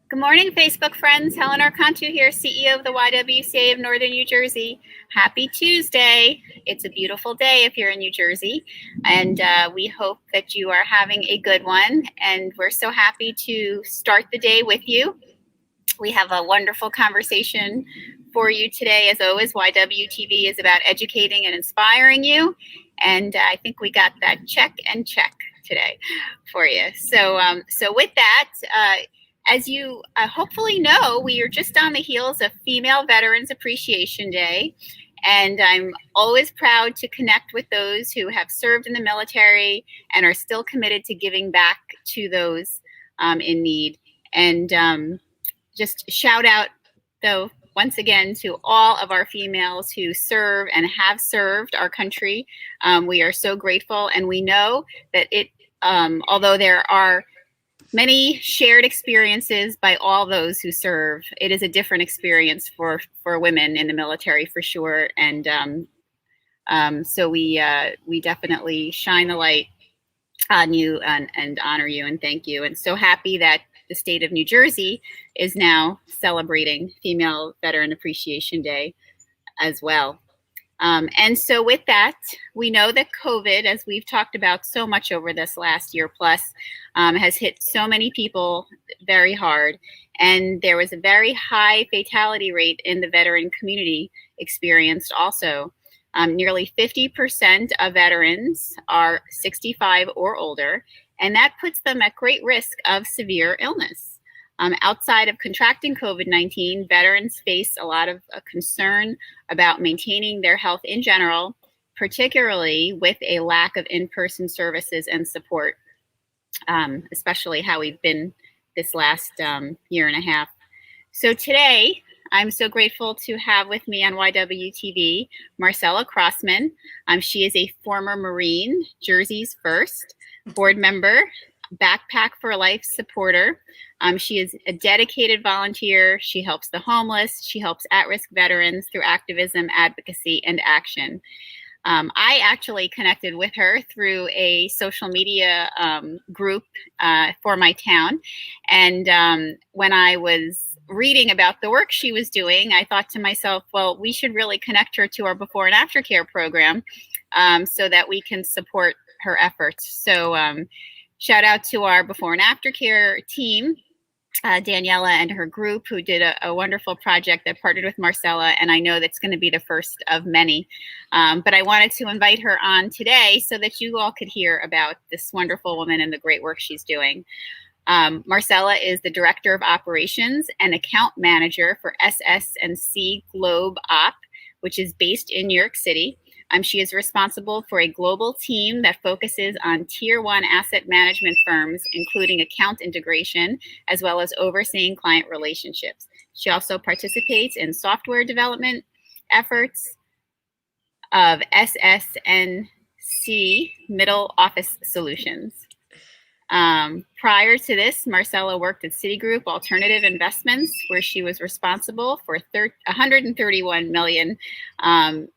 Good morning, Facebook friends. Helen Archontou here, CEO of the YWCA of Northern New Jersey. Happy Tuesday. It's a beautiful day if you're in New Jersey, and we hope that you are having a good one, and we're so happy to start the day with you. We have a wonderful conversation for you today. As always, YWTV is about educating and inspiring you, and I think we got that check today for you. So with that, as you hopefully know, we are just on the heels of Female Veterans Appreciation Day, and I'm always proud to connect with those who have served in the military and are still committed to giving back to those in need. And just shout out, though, once again, to all of our females who serve and have served our country. We are so grateful, and we know that although there are many shared experiences by all those who serve, it is a different experience for women in the military for sure. And so we definitely shine the light on you and honor you and thank you. And so happy that the state of New Jersey is now celebrating Female Veteran Appreciation Day as well. And so with that, we know that COVID, as we've talked about so much over this last year plus, has hit so many people very hard. And there was a very high fatality rate in the veteran community experienced also. Nearly 50% of veterans are 65 or older, and that puts them at great risk of severe illness. Outside of contracting COVID-19, veterans face a lot of concern about maintaining their health in general, particularly with a lack of in-person services and support, especially how we've been this last year and a half. So today, I'm so grateful to have with me on YWTV Marcela Crossman. She is a former Marine, Jersey's first, board member, Backpack for Life supporter. She is a dedicated volunteer. She helps the homeless. She helps at-risk veterans through activism, advocacy, and action. I actually connected with her through a social media group for my town. And when I was reading about the work she was doing, I thought to myself, well, we should really connect her to our before and after care program so that we can support her efforts. So shout out to our before and after care team, Daniela and her group, who did a wonderful project that partnered with Marcela, and I know that's going to be the first of many. But I wanted to invite her on today so that you all could hear about this wonderful woman and the great work she's doing. Marcela is the Director of Operations and Account Manager for SS&C Globe Op, which is based in New York City. She is responsible for a global team that focuses on Tier 1 asset management firms, including account integration, as well as overseeing client relationships. She also participates in software development efforts of SS&C Middle Office Solutions. Prior to this, Marcela worked at Citigroup Alternative Investments, where she was responsible for $131 million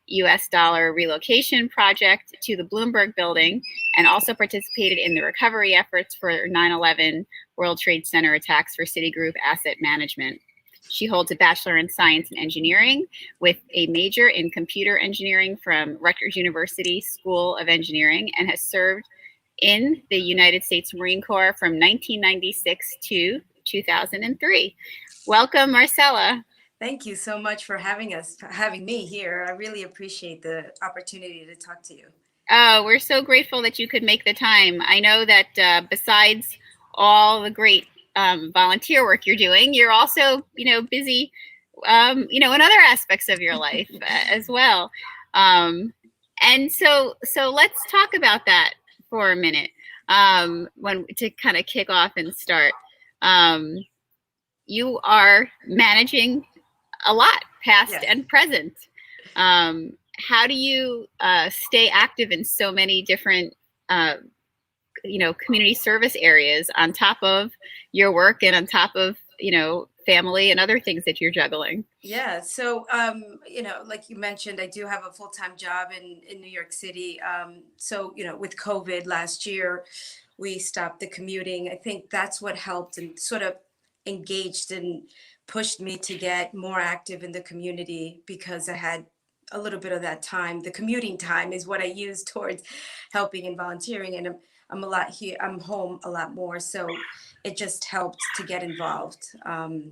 US dollar relocation project to the Bloomberg building, and also participated in the recovery efforts for 9/11 World Trade Center attacks for Citigroup Asset Management. She holds a Bachelor in Science and Engineering with a major in Computer Engineering from Rutgers University School of Engineering, and has served in the United States Marine Corps from 1996 to 2003. Welcome, Marcela. Thank you so much for having me here. I really appreciate the opportunity to talk to you. Oh, we're so grateful that you could make the time. I know that besides all the great volunteer work you're doing, you're also, busy, in other aspects of your life as well. And so let's talk about that for a minute, to kind of kick off and start. You are managing a lot, past Yes. and present. How do you stay active in so many different, community service areas on top of your work and on top of, family and other things that you're juggling? Yeah. So, like you mentioned, I do have a full-time job in New York City. So, with COVID last year, we stopped the commuting. I think that's what helped and sort of engaged and pushed me to get more active in the community because I had a little bit of that time. The commuting time is what I use towards helping and volunteering. And I'm a lot here. I'm home a lot more. So it just helped to get involved.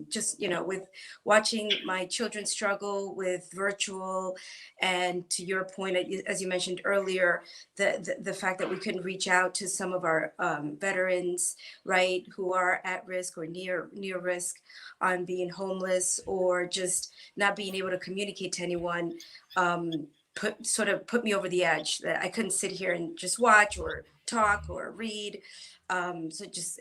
Just, with watching my children struggle with virtual, and to your point, as you mentioned earlier, the fact that we couldn't reach out to some of our veterans, right, who are at risk or near risk on being homeless, or just not being able to communicate to anyone, put me over the edge, that I couldn't sit here and just watch or talk or read. So just,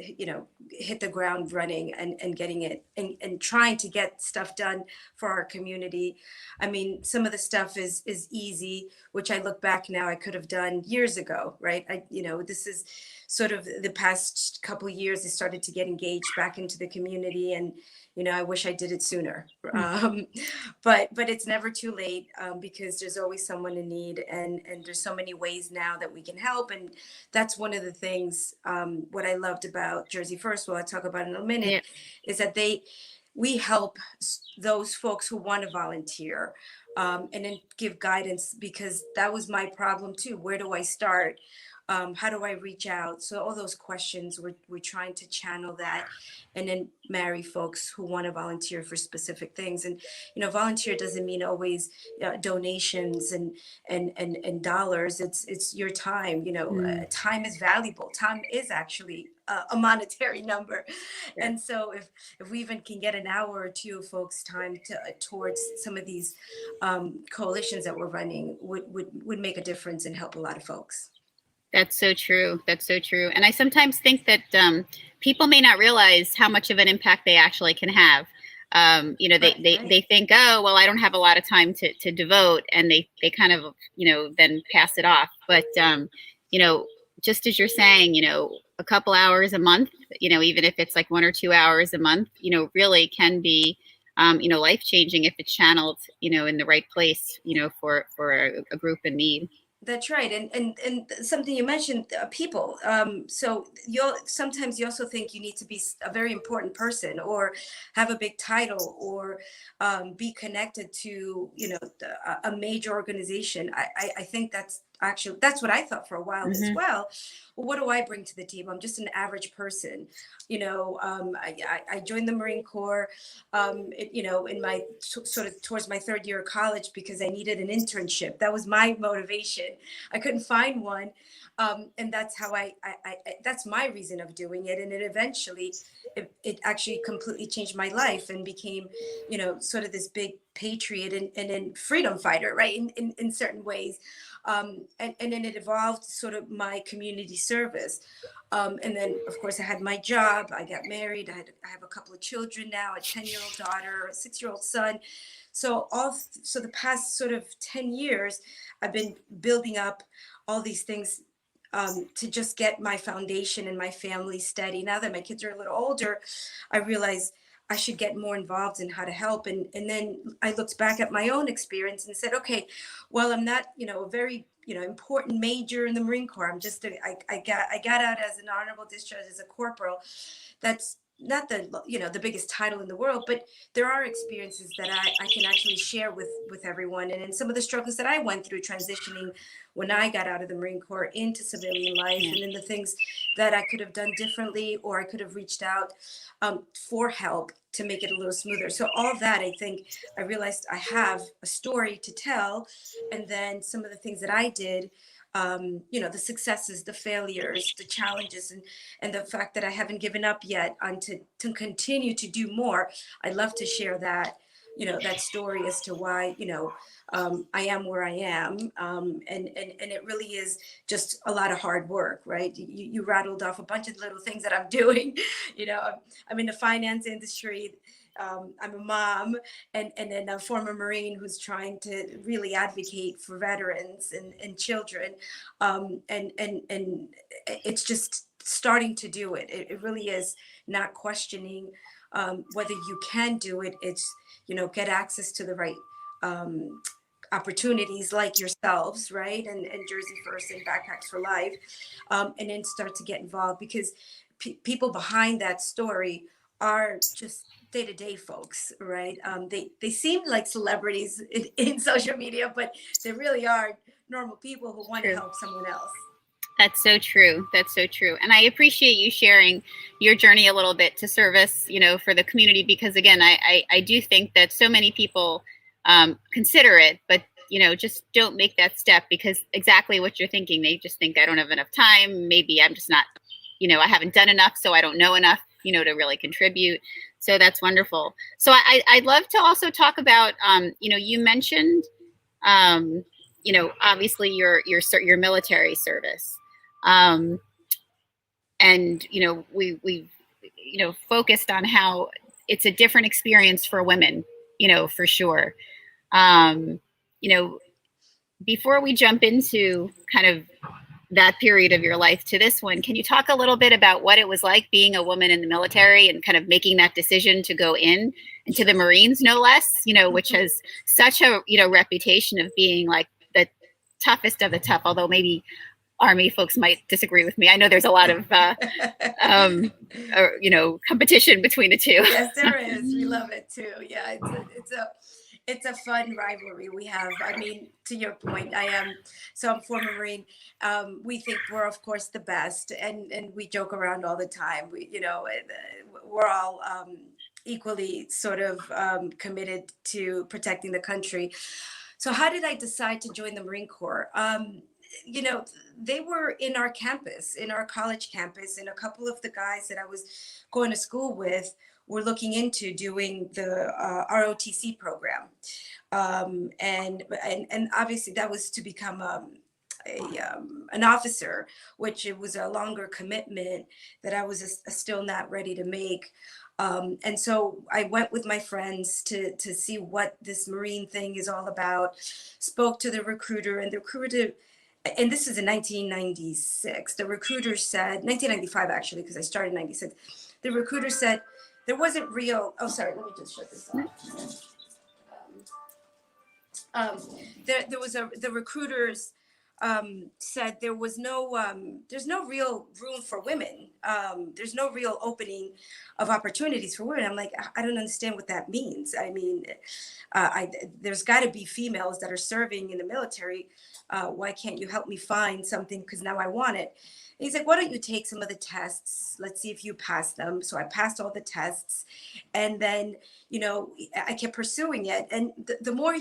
hit the ground running and getting it and trying to get stuff done for our community. I mean, some of the stuff is easy, which I look back now, I could have done years ago, right? This is sort of the past couple of years, I started to get engaged back into the community, and I wish I did it sooner. But it's never too late, because there's always someone in need, and there's so many ways now that we can help. And that's one of the things, what I loved about Jersey First, what I'll talk about in a minute, is that we help those folks who want to volunteer, and then give guidance, because that was my problem too. Where do I start? How do I reach out? So all those questions, we're trying to channel that, and then marry folks who want to volunteer for specific things. And volunteer doesn't mean always donations and dollars. It's your time. Time is valuable. Time is actually a monetary number. Yeah. And so if we even can get an hour or two of folks' time towards some of these coalitions that we're running, would make a difference and help a lot of folks. That's so true. That's so true. And I sometimes think that people may not realize how much of an impact they actually can have. They think, oh, well, I don't have a lot of time to devote, and they kind of, then pass it off. But, just as you're saying, a couple hours a month, even if it's like 1 or 2 hours a month, really can be, life-changing if it's channeled, in the right place, for a group in need. That's right. And something you mentioned, people. So sometimes you also think you need to be a very important person, or have a big title, or be connected to, a major organization. I think that's what I thought for a while as well. Well, what do I bring to the table? I'm just an average person. I joined the Marine Corps, in my sort of towards my third year of college, because I needed an internship. That was my motivation. I couldn't find one. And that's how that's my reason of doing it. And it eventually, it actually completely changed my life, and became, sort of this big patriot and freedom fighter, right? In certain ways. And then it evolved sort of my community service. And then, of course, I had my job. I got married. I have a couple of children now, a 10-year-old daughter, a 6-year-old son. So the past sort of 10 years, I've been building up all these things, to just get my foundation and my family steady. Now that my kids are a little older, I realized I should get more involved in how to help. And then I looked back at my own experience and said, okay, well, I'm not, a very, important major in the Marine Corps. I'm just, I got out as an honorable discharge as a corporal. That's not the biggest title in the world, but there are experiences that I can actually share with everyone. And in some of the struggles that I went through transitioning when I got out of the Marine Corps into civilian life, and then the things that I could have done differently, or I could have reached out for help to make it a little smoother. So all that, I think I realized I have a story to tell. And then some of the things that I did, the successes, the failures, the challenges, and the fact that I haven't given up yet on to continue to do more. I'd love to share that, that story as to why, I am where I am. And it really is just a lot of hard work, right? You rattled off a bunch of little things that I'm doing. I'm in the finance industry. I'm a mom, and then a former Marine who's trying to really advocate for veterans and children. And it's just starting to do it. It really is not questioning whether you can do it. It's, get access to the right opportunities like yourselves, right? And Jersey First and Backpacks for Life, and then start to get involved, because people behind that story are just day-to-day folks, right? They seem like celebrities in social media, but they really are normal people who want to True. help someone else. That's so true. That's so true. And I appreciate you sharing your journey a little bit to service, for the community, because again, I do think that so many people consider it, but just don't make that step because exactly what you're thinking. They just think I don't have enough time. Maybe I'm just not, I haven't done enough, so I don't know enough, to really contribute. So that's wonderful. So I'd love to also talk about, you mentioned, obviously your military service. And we've focused on how it's a different experience for women, for sure. um, Before we jump into kind of that period of your life to this one, can you talk a little bit about what it was like being a woman in the military and kind of making that decision to go into the Marines, no less, which has such a reputation of being like the toughest of the tough, although maybe Army folks might disagree with me. I know there's a lot of competition between the two. Yes, there is. We love it too. Yeah, it's a fun rivalry we have. I mean, to your point, I'm former Marine. We think we're of course the best, and we joke around all the time. We're all equally sort of committed to protecting the country. So how did I decide to join the Marine Corps? They were in our campus, in our college campus, and a couple of the guys that I was going to school with were looking into doing the ROTC program. And obviously that was to become an officer, which it was a longer commitment that I was still not ready to make. And so I went with my friends to see what this Marine thing is all about, spoke to the recruiter, and the recruiter, and this is in 1996, the recruiter said, 1995 actually, because I started in 96, the recruiter said there wasn't real, oh, sorry, let me just shut this off. The recruiters said there's no real room for women. There's no real opening of opportunities for women. I'm like, I don't understand what that means. I mean, there's got to be females that are serving in the military. Why can't you help me find something? Because now I want it. And he's like, why don't you take some of the tests? Let's see if you pass them. So I passed all the tests. And then, I kept pursuing it. And the more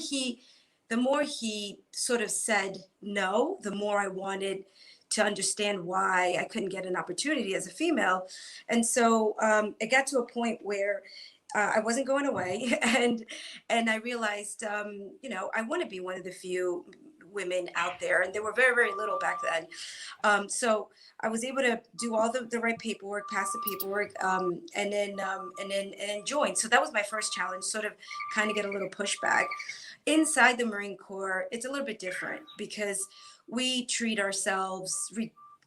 he sort of said no, the more I wanted to understand why I couldn't get an opportunity as a female. And so it got to a point where I wasn't going away. And I realized, I want to be one of the few women out there. And there were very, very little back then. So I was able to do all the right paperwork, pass the paperwork, and then join. So that was my first challenge, sort of kind of get a little pushback. Inside the Marine Corps, it's a little bit different because we treat ourselves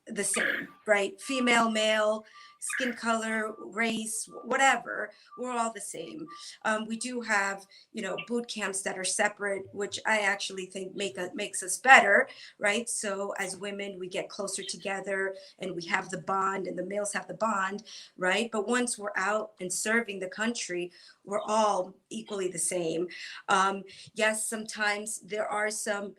the same, right? Female, male, skin color, race, whatever, we're all the same. We do have, boot camps that are separate, which I actually think makes us better, right? So as women, we get closer together and we have the bond, and the males have the bond, right? But once we're out and serving the country, we're all equally the same. Yes, sometimes there are some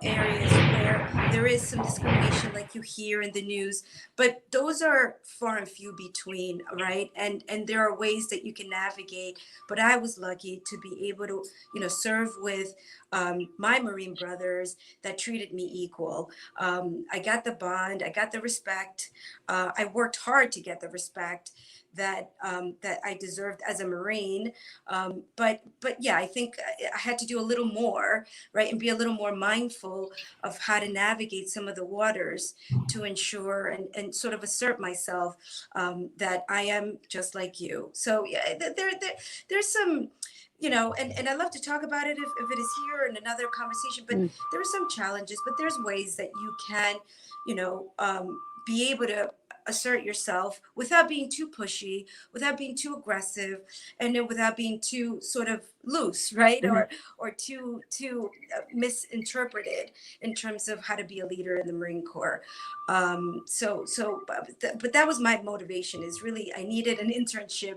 areas where there is some discrimination like you hear in the news, but those are far and few between, right? And there are ways that you can navigate. But I was lucky to be able to serve with my Marine brothers that treated me equal. I got the bond, I got the respect. I worked hard to get the respect that I deserved as a Marine. But yeah, I think I had to do a little more, right, and be a little more mindful of how to navigate some of the waters to ensure and sort of assert myself that I am just like you. So yeah, there's some, and I love to talk about it if it is here in another conversation, but there are some challenges, but there's ways that you can, be able to assert yourself without being too pushy, without being too aggressive, and then without being too sort of loose, right? Mm-hmm. Or too misinterpreted in terms of how to be a leader in the Marine Corps. But that was my motivation, is really I needed an internship.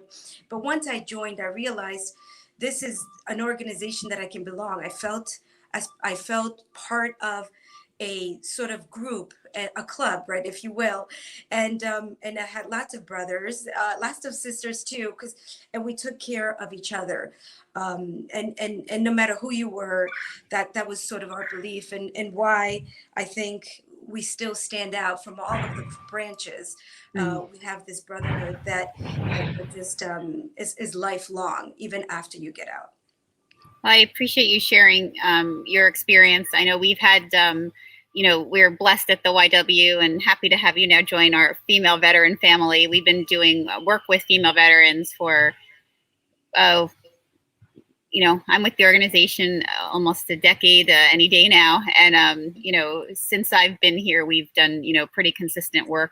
But once I joined, I realized this is an organization that I can belong. I felt part of a sort of group, a club, right, if you will, and I had lots of brothers, lots of sisters too, and we took care of each other, and no matter who you were, that was sort of our belief, and why I think we still stand out from all of the branches. We have this brotherhood that just is lifelong, even after you get out. Well, I appreciate you sharing your experience. I know we've had, we're blessed at the YW and happy to have you now join our female veteran family. We've been doing work with female veterans for, I'm with the organization almost a decade, any day now. And, since I've been here, we've done, pretty consistent work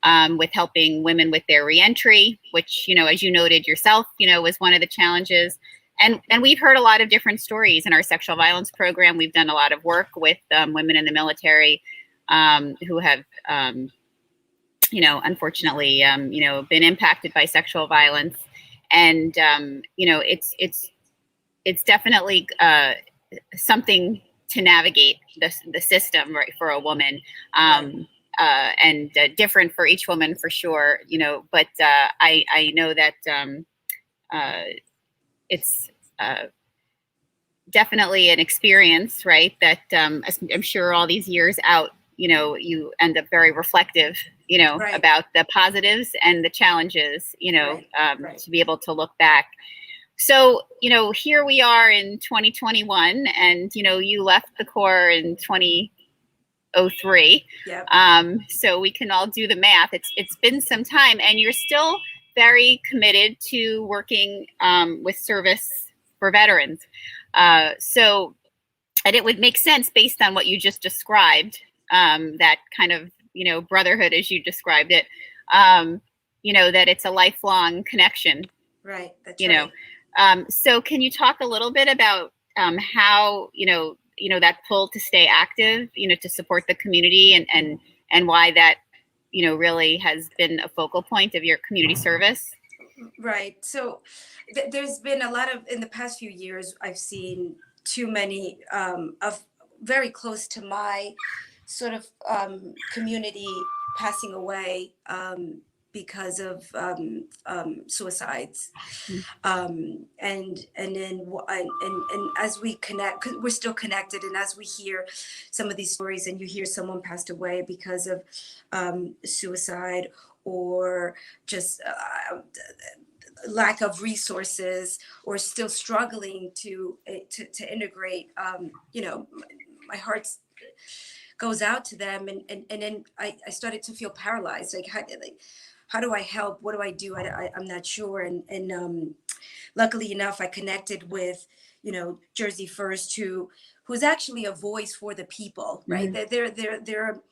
with helping women with their reentry, which, as you noted yourself, was one of the challenges. And we've heard a lot of different stories in our sexual violence program. We've done a lot of work with women in the military who have, unfortunately, been impacted by sexual violence. And, it's definitely something to navigate the system, right, for a woman. And different for each woman, for sure, but I know that it's definitely an experience, right, that I'm sure all these years out, you end up very reflective, Right. about the positives and the challenges, Right. to be able to look back. So, here we are in 2021, and, you left the Corps in 2003. Yep. So we can all do the math. It's been some time, and you're still very committed to working with service for veterans. And it would make sense based on what you just described, that kind of, brotherhood as you described it, that it's a lifelong connection. Right. That's you right. know. So can you talk a little bit about how, that pull to stay active, to support the community, and why that, really has been a focal point of your community service? Right. So there's been a lot of, in the past few years, I've seen too many of very close to my sort of community passing away because of suicides. And as we connect, 'cause we're still connected, and as we hear some of these stories, and you hear someone passed away because of suicide, or just lack of resources, or still struggling to integrate, my heart goes out to them, and then I started to feel paralyzed. Like, how do I help? What do I do? I'm not sure. And luckily enough, I connected with, Jersey First, who's actually a voice for the people, right? Mm-hmm. They're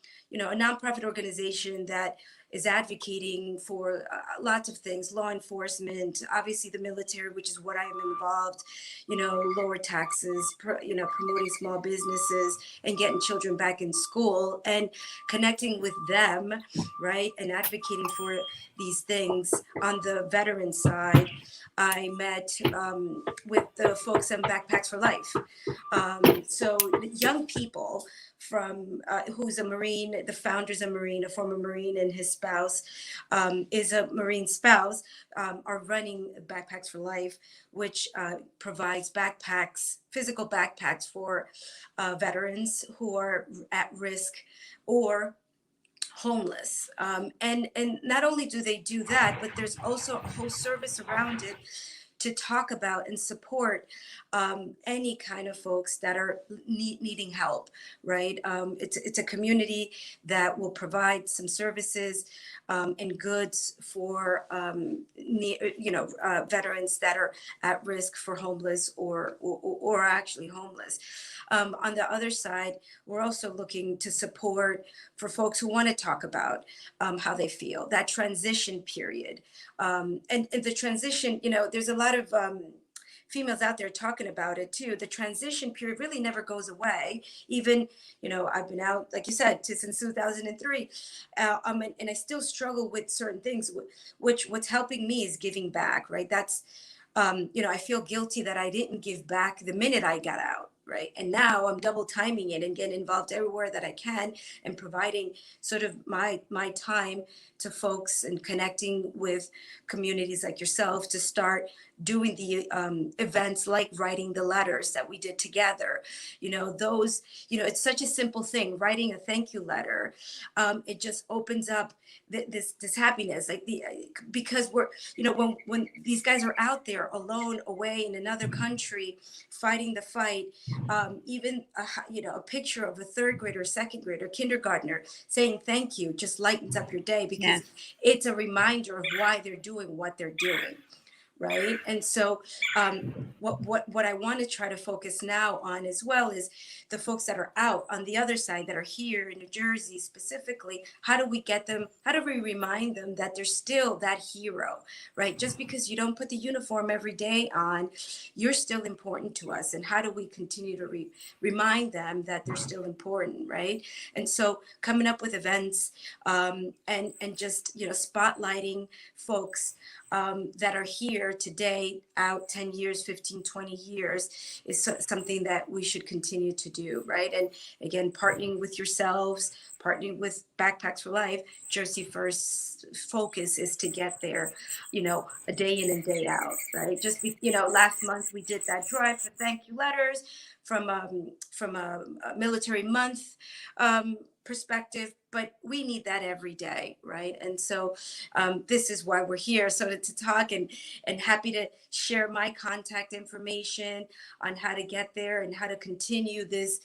a nonprofit organization that is advocating for lots of things: law enforcement, obviously the military, which is what I am involved, lower taxes, promoting small businesses and getting children back in school, and connecting with them, right, and advocating for these things. On the veteran side, I met with the folks in Backpacks for Life. So young people from who's a Marine, the founder's a Marine, a former Marine, and his spouse is a Marine spouse, are running Backpacks for Life, which provides backpacks, physical backpacks for veterans who are at risk or homeless. And not only do they do that, but there's also a whole service around it to talk about and support any kind of folks that are needing help, right? It's a community that will provide some services and goods for veterans that are at risk for homeless or actually homeless. On the other side, we're also looking to support for folks who want to talk about how they feel, that transition period. And the transition, there's a lot of females out there talking about it too. The transition period really never goes away. Even, I've been out, like you said, since 2003, and I still struggle with certain things, which what's helping me is giving back, right? That's, I feel guilty that I didn't give back the minute I got out. Right. And now I'm double timing it and getting involved everywhere that I can and providing sort of my time to folks and connecting with communities like yourself to start doing the events like writing the letters that we did together. It's such a simple thing, writing a thank you letter. It just opens up this happiness, because we're, when these guys are out there alone, away in another country, fighting the fight, even a picture of a third grader, second grader, kindergartner saying thank you just lightens up your day, because it's a reminder of why they're doing what they're doing. Right. And so what I want to try to focus now on as well is the folks that are out on the other side, that are here in New Jersey specifically. How do we get them? How do we remind them that they're still that hero? Right. Just because you don't put the uniform every day on, you're still important to us. And how do we continue to remind them that they're still important? Right. And so coming up with events and just, spotlighting folks that are here today, out 10 years, 15, 20 years, is something that we should continue to do, right? And again, partnering with yourselves, partnering with Backpacks for Life, Jersey First focus is to get there, a day in and day out, right? Last month we did that drive for thank you letters from a military month perspective, but we need that every day, right? And so this is why we're here, so to talk and happy to share my contact information on how to get there and how to continue this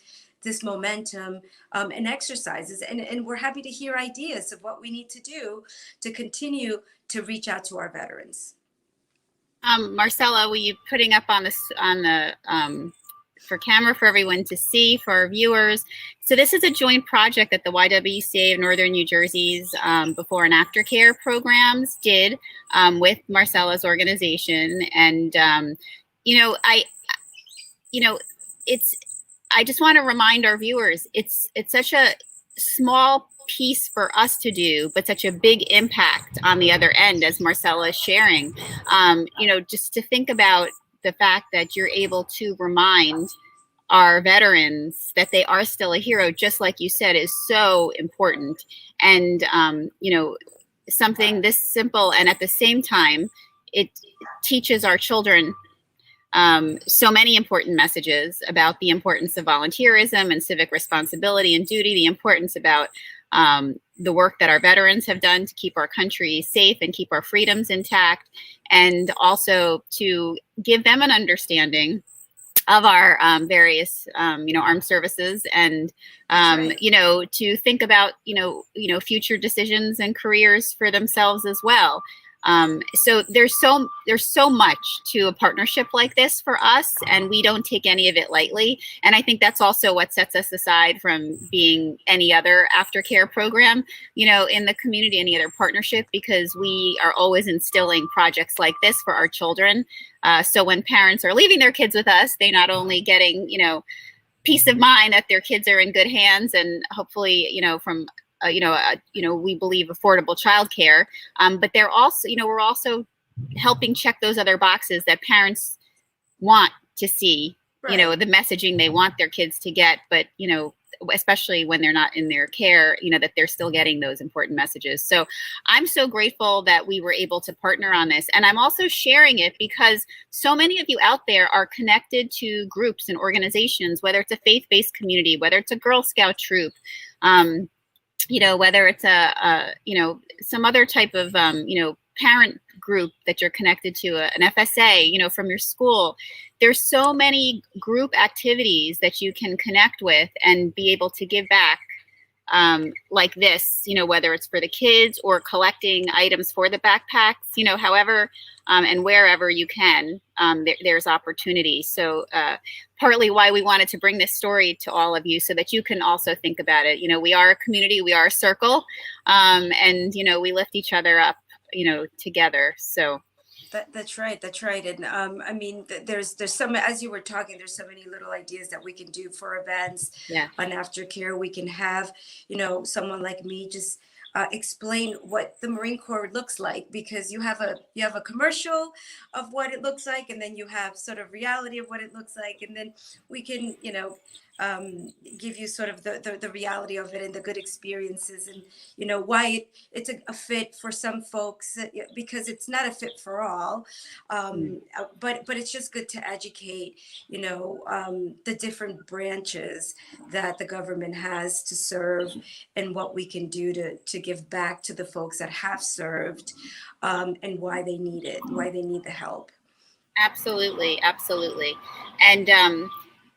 momentum and exercises. And we're happy to hear ideas of what we need to do to continue to reach out to our veterans. Marcela, will you putting up on the for camera for everyone to see, for our viewers? So this is a joint project that the YWCA of Northern New Jersey's before and after care programs did with Marcela's organization. And, I just want to remind our viewers, it's such a small piece for us to do, but such a big impact on the other end, as Marcela is sharing. Just to think about the fact that you're able to remind our veterans that they are still a hero, just like you said, is so important. And, something this simple, and at the same time, it teaches our children so many important messages about the importance of volunteerism and civic responsibility and duty, the importance about the work that our veterans have done to keep our country safe and keep our freedoms intact, and also to give them an understanding of our various, armed services, and, Right. To think about, future decisions and careers for themselves as well. So there's so much to a partnership like this for us, and we don't take any of it lightly. And I think that's also what sets us aside from being any other aftercare program, in the community, any other partnership, because we are always instilling projects like this for our children. So when parents are leaving their kids with us, they're not only getting, peace of mind that their kids are in good hands, and hopefully, from we believe affordable childcare, but they're also, we're also helping check those other boxes that parents want to see, Right. The messaging they want their kids to get, but, especially when they're not in their care, that they're still getting those important messages. So I'm so grateful that we were able to partner on this. And I'm also sharing it because so many of you out there are connected to groups and organizations, whether it's a faith-based community, whether it's a Girl Scout troop, whether it's some other type of, parent group that you're connected to, an FSA, you know, from your school. There's so many group activities that you can connect with and be able to give back, like this, you know, whether it's for the kids or collecting items for the backpacks, you know, however, and wherever you can, there's opportunity. So partly why we wanted to bring this story to all of you so that you can also think about it. You know, we are a community, we are a circle, and, you know, we lift each other up, you know, together. So. That's right. That's right. And I mean, there's some, as you were talking, there's so many little ideas that we can do for events on aftercare. We can have, you know, someone like me just explain what the Marine Corps looks like, because you have a commercial of what it looks like, and then you have sort of reality of what it looks like, and then we can, you know, give you sort of the reality of it and the good experiences, and you know why it's a fit for some folks, because it's not a fit for all, but it's just good to educate, you know, the different branches that the government has to serve, and what we can do to give back to the folks that have served, and why they need it, why they need the help. Absolutely, absolutely. And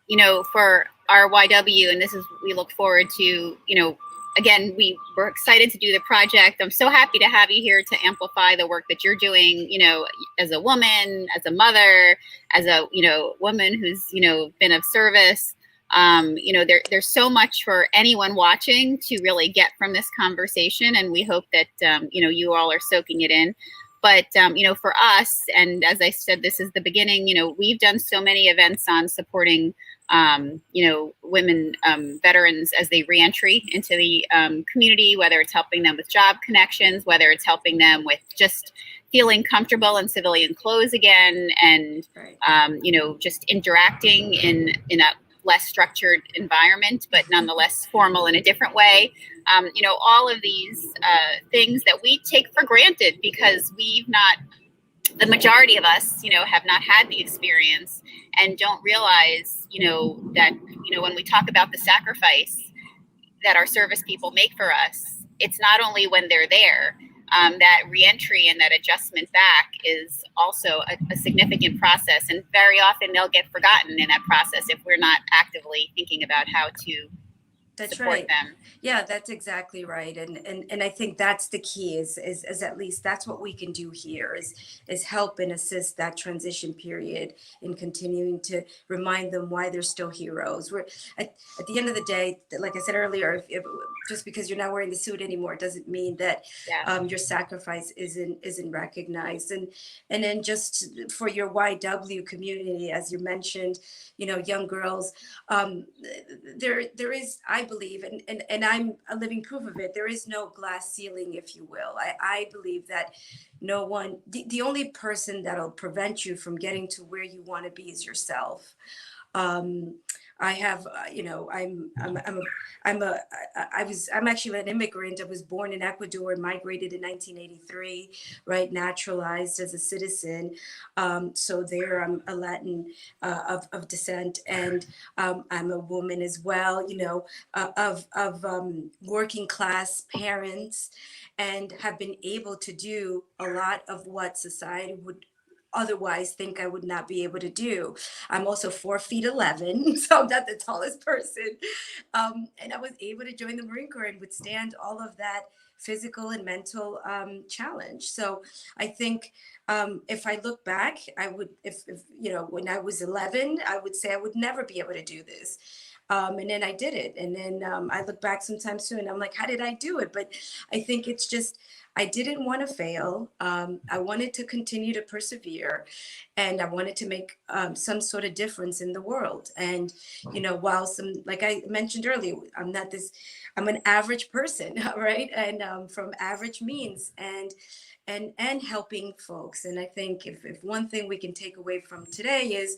you know, for our YW, and this is, we look forward to, you know, again, we're excited to do the project. I'm so happy to have you here to amplify the work that you're doing, you know, as a woman, as a mother, as a, you know, woman who's, you know, been of service. You know, there's so much for anyone watching to really get from this conversation, and we hope that, you know, you all are soaking it in. But, you know, for us, and as I said, this is the beginning, you know, we've done so many events on supporting, you know, women, veterans as they reentry into the community, whether it's helping them with job connections, whether it's helping them with just feeling comfortable in civilian clothes again, and, you know, just interacting in a less structured environment, but nonetheless formal in a different way. You know, all of these things that we take for granted because the majority of us, you know, have not had the experience and don't realize, you know, that, you know, when we talk about the sacrifice that our service people make for us, it's not only when they're there. That reentry and that adjustment back is also a significant process, and very often they'll get forgotten in that process if we're not actively thinking about how to support them. Yeah, that's exactly right. And I think that's the key is at least that's what we can do here is help and assist that transition period in continuing to remind them why they're still heroes. We're at the end of the day, like I said earlier, if just because you're not wearing the suit anymore doesn't mean that your sacrifice isn't recognized. And then just for your YW community, as you mentioned, you know, young girls, there is, I believe, and I'm a living proof of it, there is no glass ceiling, if you will. I believe that no one, the only person that'll prevent you from getting to where you want to be is yourself. I have, you know, I'm actually an immigrant. I was born in Ecuador and migrated in 1983, right? Naturalized as a citizen. So there I'm a Latin of descent, and I'm a woman as well, you know, of working class parents, and have been able to do a lot of what society would otherwise think I would not be able to do. I'm also 4'11", so I'm not the tallest person. And I was able to join the Marine Corps and withstand all of that physical and mental challenge. So I think if I look back, I would, if you know, when I was 11, I would say I would never be able to do this. And then I did it. And then I look back sometimes too, and I'm like, how did I do it? But I think it's just, I didn't want to fail. I wanted to continue to persevere, and I wanted to make some sort of difference in the world. And, you know, while like I mentioned earlier, I'm an average person, right? And from average means, and helping folks. And I think if one thing we can take away from today is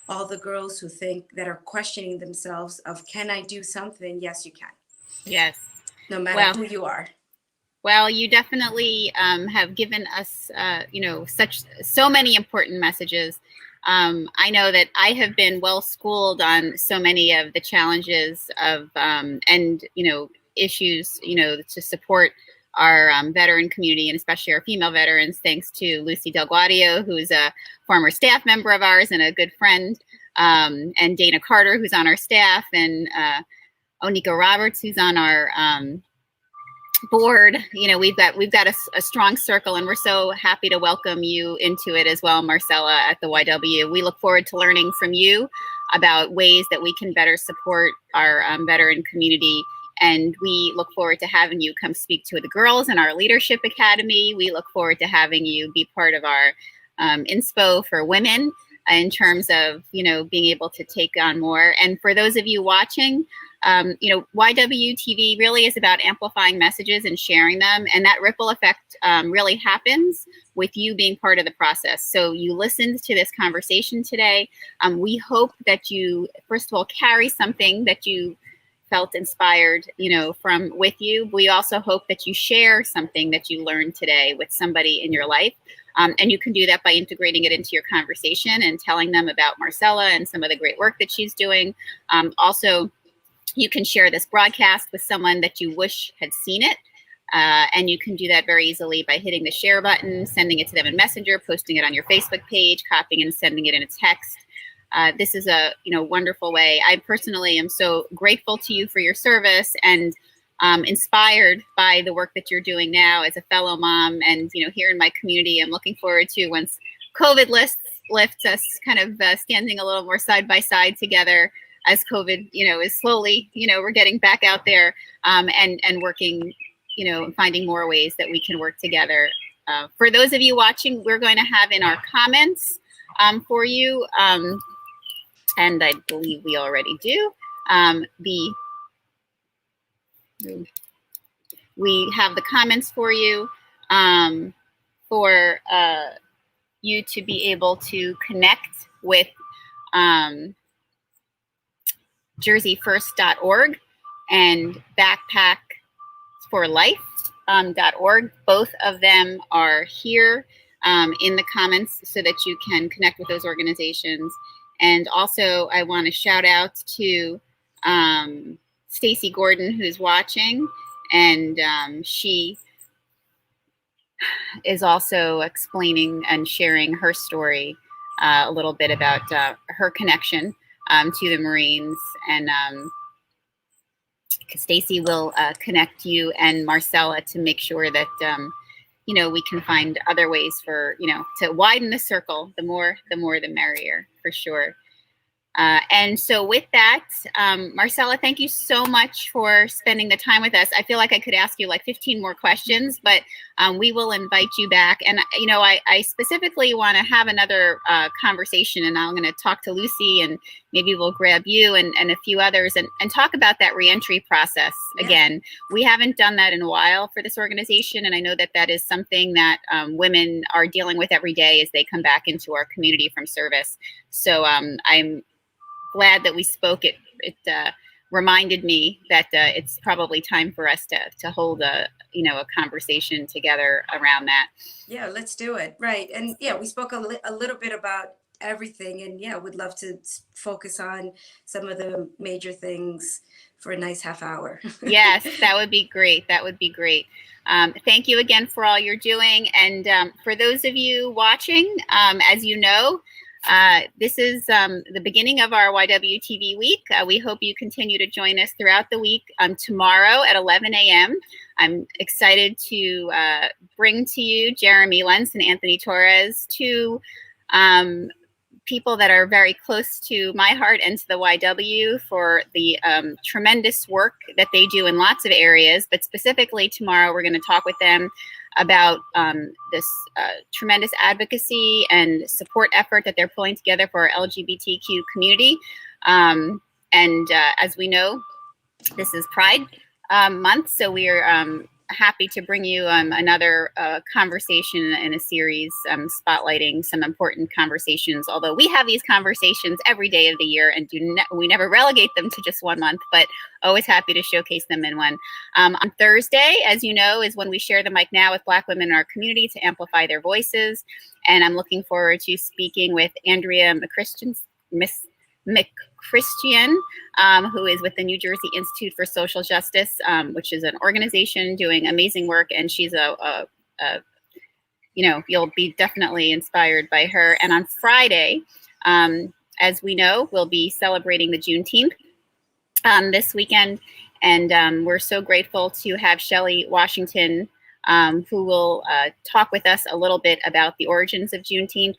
all the girls who think that are questioning themselves of, can I do something? Yes, you can. Yes. No matter who you are. Well, you definitely have given us, you know, so many important messages. I know that I have been well schooled on so many of the challenges of and, you know, issues, you know, to support our veteran community, and especially our female veterans, thanks to Lucy Del Guadio, who's a former staff member of ours and a good friend, and Dana Carter, who's on our staff, and Onika Roberts, who's on our board. You know, we've got a strong circle, and we're so happy to welcome you into it as well, Marcela, at the YW. We look forward to learning from you about ways that we can better support our veteran community. And we look forward to having you come speak to the girls in our Leadership Academy. We look forward to having you be part of our inspo for women in terms of, you know, being able to take on more. And for those of you watching, you know, YWTV really is about amplifying messages and sharing them. And that ripple effect really happens with you being part of the process. So you listened to this conversation today. We hope that you, first of all, carry something that you felt inspired, you know, from with you. We also hope that you share something that you learned today with somebody in your life. And you can do that by integrating it into your conversation and telling them about Marcela and some of the great work that she's doing. Also, you can share this broadcast with someone that you wish had seen it. And you can do that very easily by hitting the share button, sending it to them in Messenger, posting it on your Facebook page, copying and sending it in a text. This is a, you know, wonderful way. I personally am so grateful to you for your service and inspired by the work that you're doing now as a fellow mom. And, you know, here in my community, I'm looking forward to, once COVID lifts us, kind of standing a little more side by side together as COVID, you know, is slowly, you know, we're getting back out there and working, you know, finding more ways that we can work together. For those of you watching, we're going to have in our comments for you, and I believe we already do, we have the comments for you for you to be able to connect with jerseyfirst.org and backpackforlife.org. Both of them are here in the comments so that you can connect with those organizations. And also, I want to shout out to Stacy Gordon, who's watching, and she is also explaining and sharing her story a little bit about her connection to the Marines. And Stacy will connect you and Marcela to make sure that you know, we can find other ways for, you know, to widen the circle. The more the merrier, for sure. And so with that, Marcela, thank you so much for spending the time with us. I feel like I could ask you like 15 more questions, but we will invite you back. And, you know, I specifically want to have another conversation, and I'm going to talk to Lucy, and maybe we'll grab you and a few others and talk about that reentry process again. We haven't done that in a while for this organization, and I know that that is something that women are dealing with every day as they come back into our community from service. So I'm glad that we spoke. It reminded me that it's probably time for us to hold a conversation together around that. Yeah, let's do it. Right. And yeah, we spoke a little bit about everything, and yeah, would love to focus on some of the major things for a nice half hour. Yes, that would be great. That would be great. Thank you again for all you're doing. And for those of you watching, as you know, this is the beginning of our YWTV week. We hope you continue to join us throughout the week. Tomorrow at 11 a.m., I'm excited to bring to you Jeremy Lentz and Anthony Torres, two people that are very close to my heart and to the YW, for the tremendous work that they do in lots of areas. But specifically tomorrow, we're going to talk with them about this tremendous advocacy and support effort that they're pulling together for our LGBTQ community. As we know, this is Pride Month, so we are happy to bring you another conversation in a series spotlighting some important conversations. Although we have these conversations every day of the year and we never relegate them to just 1 month, but always happy to showcase them in one. On Thursday, as you know, is when we share the mic now with Black women in our community to amplify their voices. And I'm looking forward to speaking with Andrea McChristian, who is with the New Jersey Institute for Social Justice, which is an organization doing amazing work. And she's you'll be definitely inspired by her. And on Friday, as we know, we'll be celebrating the Juneteenth this weekend. And we're so grateful to have Shelley Washington, who will talk with us a little bit about the origins of Juneteenth.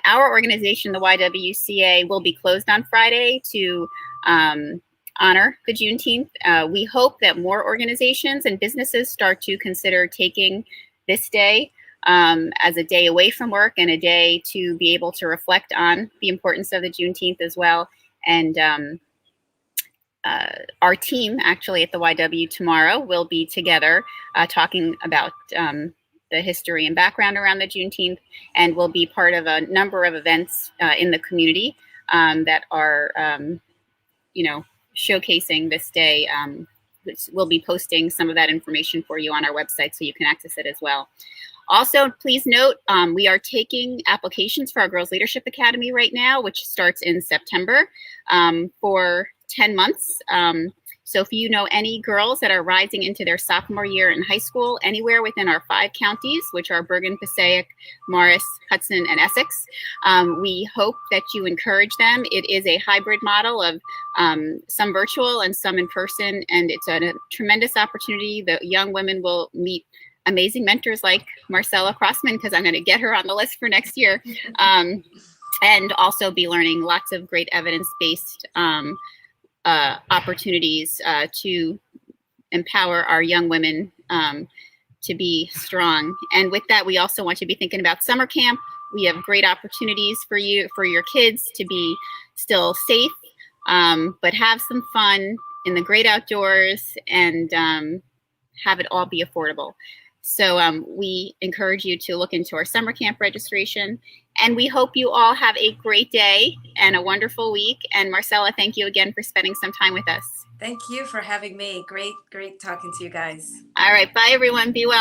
Our organization, the YWCA, will be closed on Friday to honor the Juneteenth. We hope that more organizations and businesses start to consider taking this day as a day away from work and a day to be able to reflect on the importance of the Juneteenth as well. And our team actually at the YW tomorrow will be together talking about the history and background around the Juneteenth, and will be part of a number of events in the community that are, showcasing this day. We'll be posting some of that information for you on our website so you can access it as well. Also, please note, we are taking applications for our Girls Leadership Academy right now, which starts in September for 10 months. So if you know any girls that are rising into their sophomore year in high school, anywhere within our 5 counties, which are Bergen, Passaic, Morris, Hudson, and Essex, we hope that you encourage them. It is a hybrid model of some virtual and some in person, and it's a tremendous opportunity. The young women will meet amazing mentors like Marcela Crossman, because I'm going to get her on the list for next year, and also be learning lots of great evidence-based opportunities to empower our young women to be strong. And with that, we also want you to be thinking about summer camp. We have great opportunities for you, for your kids to be still safe, but have some fun in the great outdoors and have it all be affordable. So we encourage you to look into our summer camp registration, and we hope you all have a great day and a wonderful week. And Marcela, thank you again for spending some time with us. Thank you for having me. Great talking to you guys. All right. Bye, everyone. Be well.